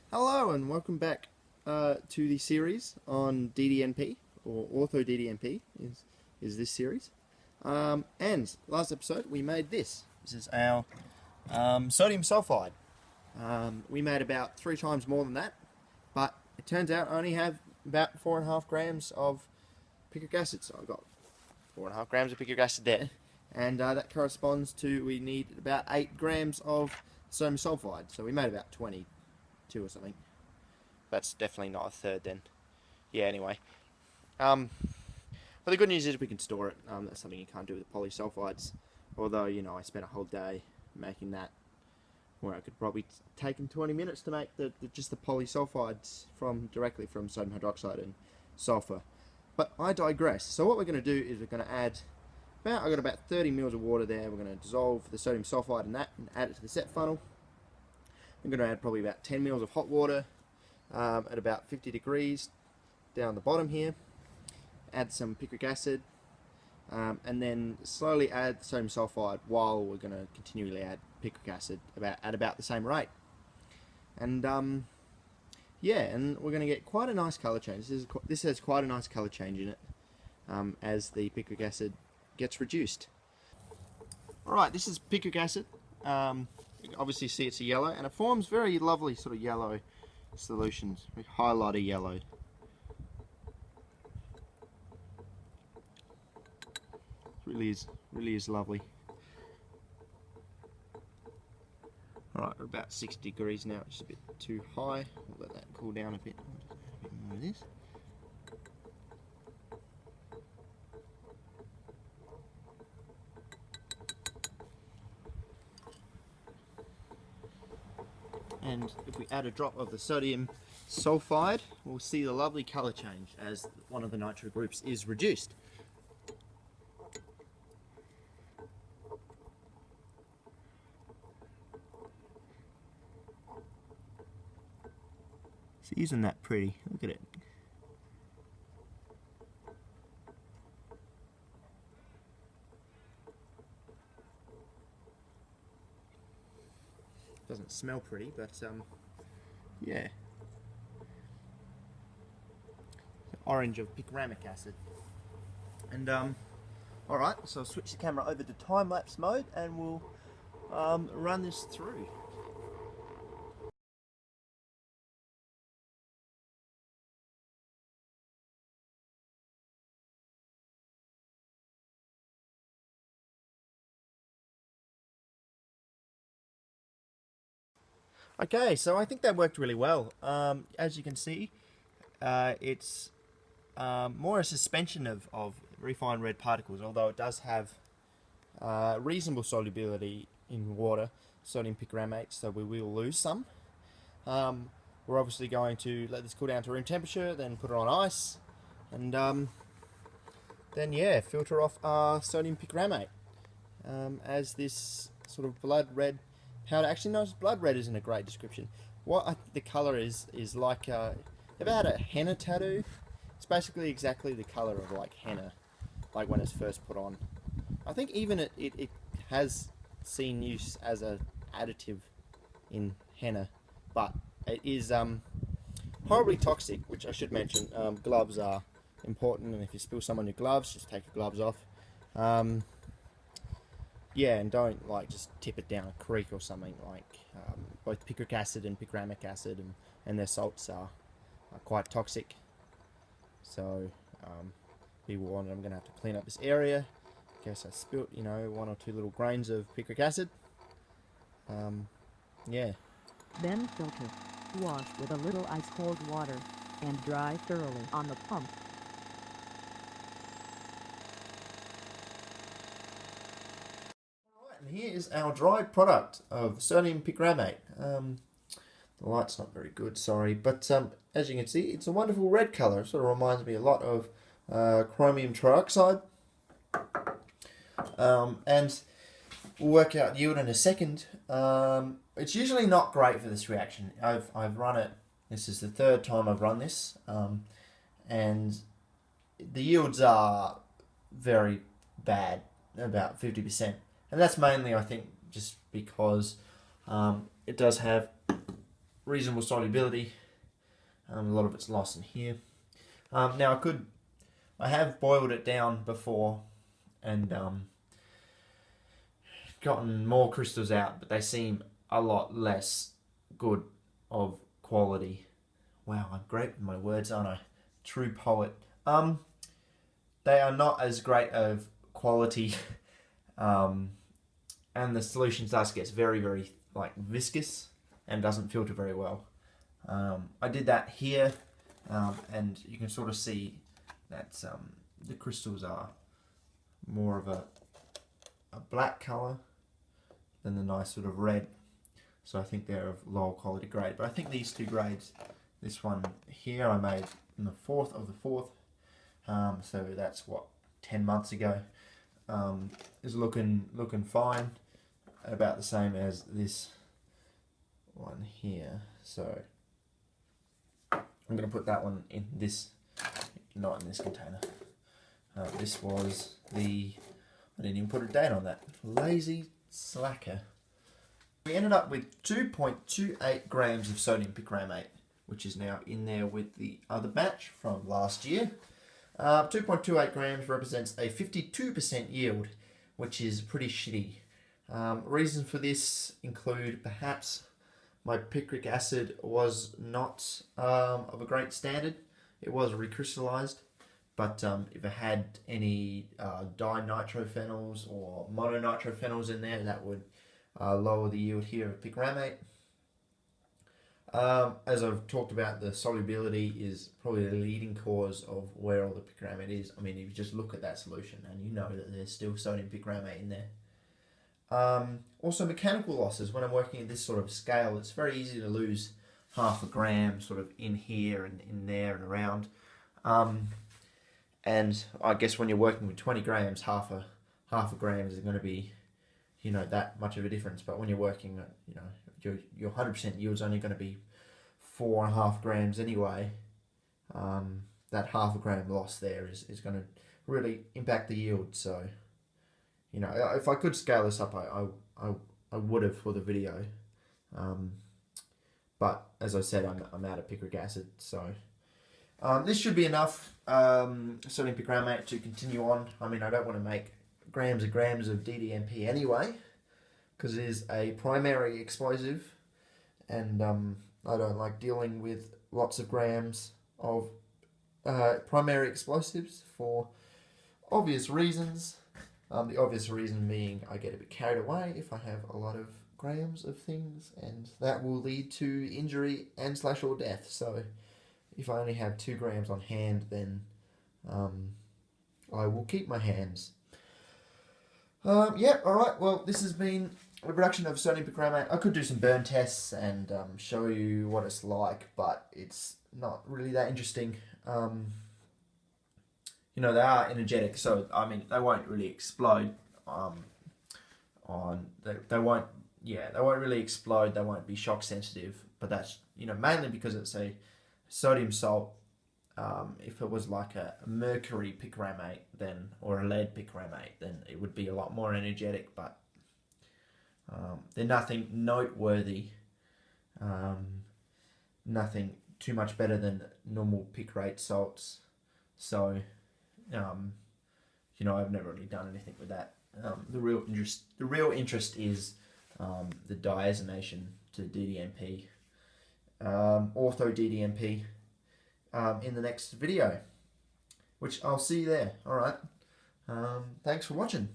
Hello and welcome back to the series on DDNP, or Ortho DDNP is this series. And last episode we made this. This is our sodium sulfide. We made about 3 times more than that, but it turns out I only have about 4.5 grams of picric acid. So I've got 4.5 grams of picric acid there, and that corresponds to, we need about 8 grams of sodium sulfide. So we made about 22 or something. That's definitely not a third then. Yeah, anyway. But the good news is we can store it. That's something you can't do with the polysulfides. Although, you know, I spent a whole day making that, where I could probably take in 20 minutes to make just the polysulfides directly from sodium hydroxide and sulfur. But I digress. So what we're going to do is we're going to add I've got about 30 mils of water there. We're going to dissolve the sodium sulfide in that and add it to the set funnel. I'm going to add probably about 10 mils of hot water at about 50 degrees down the bottom here. Add some picric acid, and then slowly add sodium sulfide while we're going to continually add picric acid at about the same rate. And yeah, and we're going to get quite a nice color change. This has quite a nice color change in it as the picric acid gets reduced. Alright, this is picric acid. You can obviously see it's a yellow, and it forms very lovely sort of yellow solutions, like highlighter yellow. It really is lovely. Alright, we're about 60 degrees now, which is a bit too high. We'll let that cool down a bit more of this. And if we add a drop of the sodium sulfide, we'll see the lovely colour change as one of the nitro groups is reduced. So isn't that pretty? Look at it. Doesn't smell pretty, but yeah. Orange of picramic acid. And alright, so I'll switch the camera over to time-lapse mode and we'll run this through. Okay, so I think that worked really well. As you can see, it's more a suspension of refined red particles, although it does have reasonable solubility in water, sodium picramate, so we will lose some. We're obviously going to let this cool down to room temperature, then put it on ice, and then yeah, filter off our sodium picramate as this sort of blood red powder. Actually, no, blood red isn't a great description. What the colour is like, ever had a henna tattoo? It's basically exactly the colour of like henna, like when it's first put on. I think even it has seen use as an additive in henna, but it is horribly toxic, which I should mention. Gloves are important, and if you spill some on your gloves, just take your gloves off. Yeah, and don't like just tip it down a creek or something. Like both picric acid and picramic acid and their salts are quite toxic. So be warned, I'm going to have to clean up this area in case I spilt, you know, 1 or 2 little grains of picric acid. Yeah. Then filter. Wash with a little ice-cold water and dry thoroughly on the pump. And here is our dried product of sodium picramate. The light's not very good, sorry, but as you can see, it's a wonderful red colour. It sort of reminds me a lot of chromium trioxide. And we'll work out yield in a second. It's usually not great for this reaction. I've run it, this is the 3rd time I've run this, and the yields are very bad, about 50%. And that's mainly, I think, just because it does have reasonable solubility. A lot of it's lost in here. Now I have boiled it down before and gotten more crystals out, but they seem a lot less good of quality. Wow, I'm great with my words, aren't I? True poet. They are not as great of quality, and the solution thus gets very, very like viscous and doesn't filter very well. I did that here, and you can sort of see that the crystals are more of a black colour than the nice sort of red. So I think they're of lower quality grade. But I think these two grades, this one here I made on the 4th of the 4th, so that's what, 10 months ago, is looking fine, about the same as this one here. So I'm going to put that one in this, not in this container. This was the, I didn't even put a date on that, lazy slacker. We ended up with 2.28 grams of sodium picramate, which is now in there with the other batch from last year. 2.28 grams represents a 52% yield, which is pretty shitty. Reasons for this include perhaps my picric acid was not of a great standard. It was recrystallized, but if it had any dinitrophenols or mononitrophenols in there, that would lower the yield here of picramate. As I've talked about, the solubility is probably the leading cause of where all the picramate is. I mean, if you just look at that solution and you know that there's still sodium picramate in there. Also mechanical losses. When I'm working at this sort of scale, it's very easy to lose half a gram sort of in here and in there and around. And I guess when you're working with 20 grams, half a gram is going to be, you know, that much of a difference. But when you're working at, you know, your 100% yield's only going to be 4.5 grams anyway. That half a gram loss there is going to really impact the yield. So, you know, if I could scale this up, I would have for the video. But as I said, I'm out of picric acid, so this should be enough sodium picramate to continue on. I mean, I don't want to make grams and grams of DDNP anyway, because it is a primary explosive, and I don't like dealing with lots of grams of primary explosives for obvious reasons. The obvious reason being I get a bit carried away if I have a lot of grams of things, and that will lead to injury and / or death. So if I only have 2 grams on hand, then I will keep my hands. Yeah, alright, well, this has been a production of sodium picramate. I could do some burn tests and show you what it's like, but it's not really that interesting. You know, they are energetic, so I mean, they won't really explode. They won't really explode. They won't be shock sensitive, but that's, you know, mainly because it's a sodium salt. If it was like a mercury picramate, then, or a lead picramate, then it would be a lot more energetic. But they're nothing noteworthy. Nothing too much better than normal picrate salts. So, you know, I've never really done anything with that. The real interest is the diazonation to DDNP, ortho DDNP, in the next video, which I'll see you there. Alright, thanks for watching.